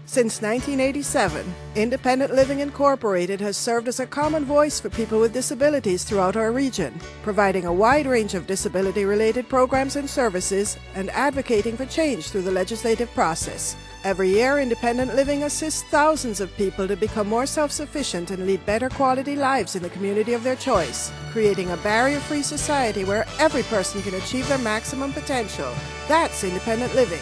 Since 1987, Independent Living Incorporated has served as a common voice for people with disabilities throughout our region, providing a wide range of disability-related programs and services and advocating for change through the legislative process. Every year, Independent Living assists thousands of people to become more self-sufficient and lead better quality lives in the community of their choice, creating a barrier-free society where every person can achieve their maximum potential. That's Independent Living.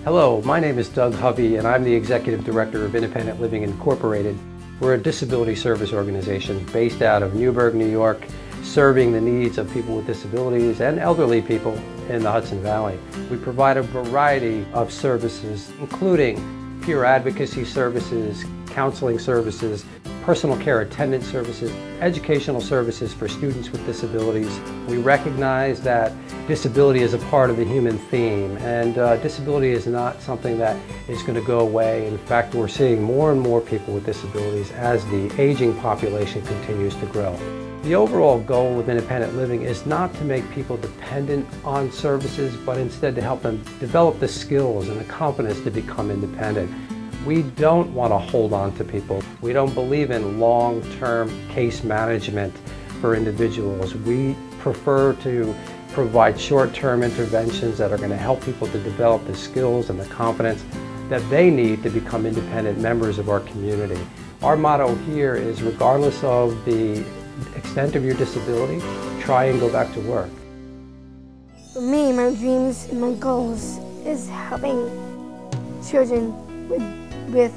Hello, my name is Doug Hovey and I'm the Executive Director of Independent Living Incorporated. We're a disability service organization based out of Newburgh, New York, serving the needs of people with disabilities and elderly people in the Hudson Valley. We provide a variety of services, including peer advocacy services, counseling services, personal care attendant services, educational services for students with disabilities. We recognize that disability is a part of the human theme, and disability is not something that is going to go away. In fact, we're seeing more and more people with disabilities as the aging population continues to grow. The overall goal of independent living is not to make people dependent on services, but instead to help them develop the skills and the confidence to become independent. We don't want to hold on to people. We don't believe in long-term case management for individuals. We prefer to provide short-term interventions that are going to help people to develop the skills and the confidence that they need to become independent members of our community. Our motto here is, regardless of the extent of your disability, try and go back to work. For me, my dreams and my goals is helping children with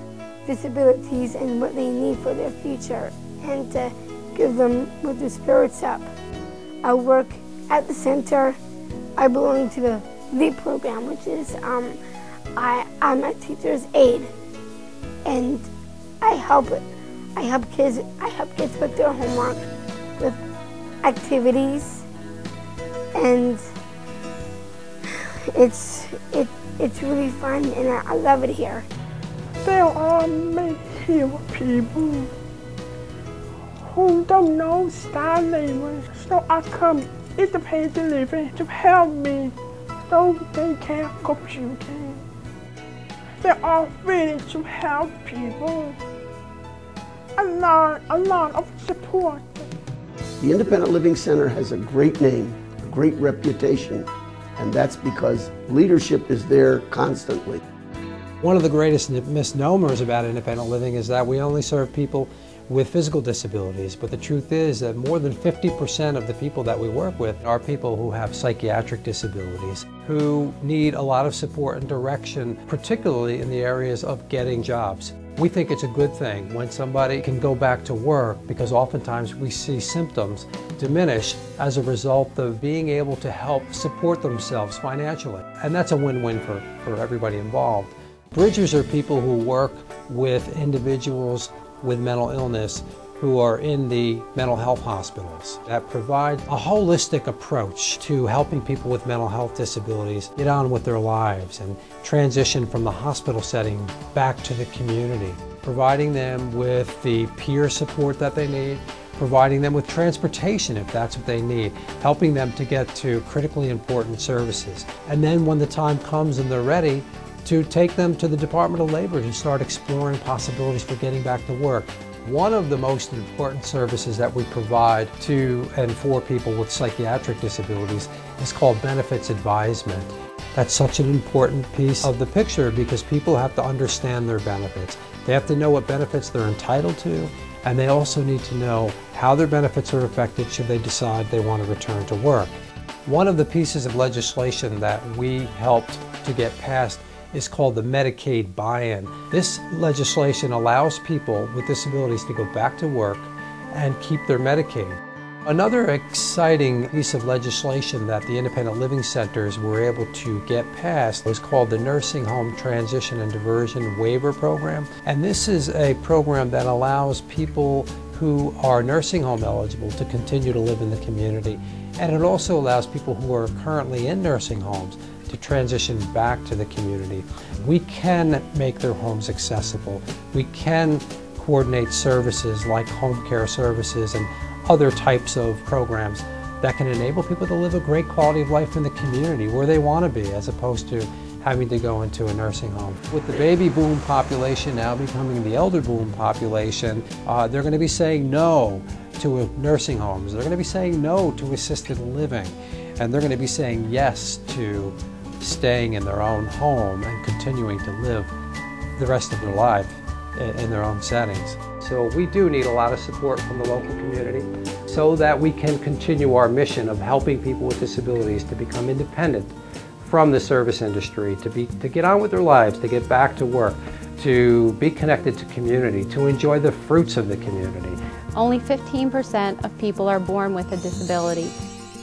disabilities and what they need for their future, and to give them with their spirits up. I work at the center. I belong to the LEAP program, which is I'm a teacher's aide, and I help kids with their homework, with activities, and it's really fun, and I love it here. There are many people who don't know sign language, so I come Independent Living to help me so they can communicate. They are ready to help people. I learn a lot of support. The Independent Living Center has a great name, a great reputation, and that's because leadership is there constantly. One of the greatest misnomers about independent living is that we only serve people with physical disabilities, but the truth is that more than 50% of the people that we work with are people who have psychiatric disabilities, who need a lot of support and direction, particularly in the areas of getting jobs. We think it's a good thing when somebody can go back to work, because oftentimes we see symptoms diminish as a result of being able to help support themselves financially. And that's a win-win for everybody involved. Bridgers are people who work with individuals with mental illness who are in the mental health hospitals that provide a holistic approach to helping people with mental health disabilities get on with their lives and transition from the hospital setting back to the community, providing them with the peer support that they need, providing them with transportation if that's what they need, helping them to get to critically important services. And then when the time comes and they're ready, to take them to the Department of Labor to start exploring possibilities for getting back to work. One of the most important services that we provide to and for people with psychiatric disabilities is called benefits advisement. That's such an important piece of the picture because people have to understand their benefits. They have to know what benefits they're entitled to, and they also need to know how their benefits are affected should they decide they want to return to work. One of the pieces of legislation that we helped to get passed is called the Medicaid buy-in. This legislation allows people with disabilities to go back to work and keep their Medicaid. Another exciting piece of legislation that the Independent Living Centers were able to get passed was called the Nursing Home Transition and Diversion Waiver Program. And this is a program that allows people who are nursing home eligible to continue to live in the community. And it also allows people who are currently in nursing homes to transition back to the community. We can make their homes accessible. We can coordinate services like home care services and other types of programs that can enable people to live a great quality of life in the community where they want to be, as opposed to having to go into a nursing home. With the baby boom population now becoming the elder boom population, they're going to be saying no to nursing homes. They're going to be saying no to assisted living. And they're going to be saying yes to staying in their own home and continuing to live the rest of their life in their own settings. So we do need a lot of support from the local community so that we can continue our mission of helping people with disabilities to become independent from the service industry, to get on with their lives, to get back to work, to be connected to community, to enjoy the fruits of the community. Only 15% of people are born with a disability.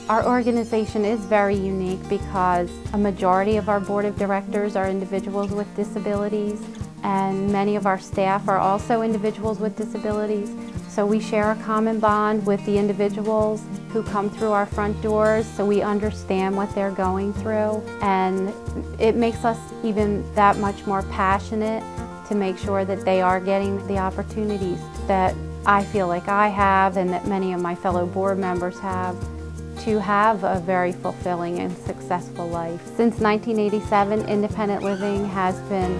Our organization is very unique because a majority of our board of directors are individuals with disabilities, and many of our staff are also individuals with disabilities. So we share a common bond with the individuals who come through our front doors, so we understand what they're going through, and it makes us even that much more passionate to make sure that they are getting the opportunities that I feel like I have and that many of my fellow board members have, to have a very fulfilling and successful life. Since 1987, Independent Living has been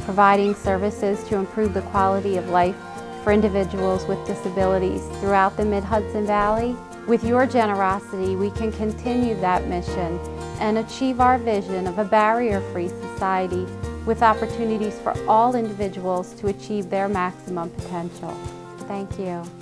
providing services to improve the quality of life for individuals with disabilities throughout the Mid-Hudson Valley. With your generosity, we can continue that mission and achieve our vision of a barrier-free society with opportunities for all individuals to achieve their maximum potential. Thank you.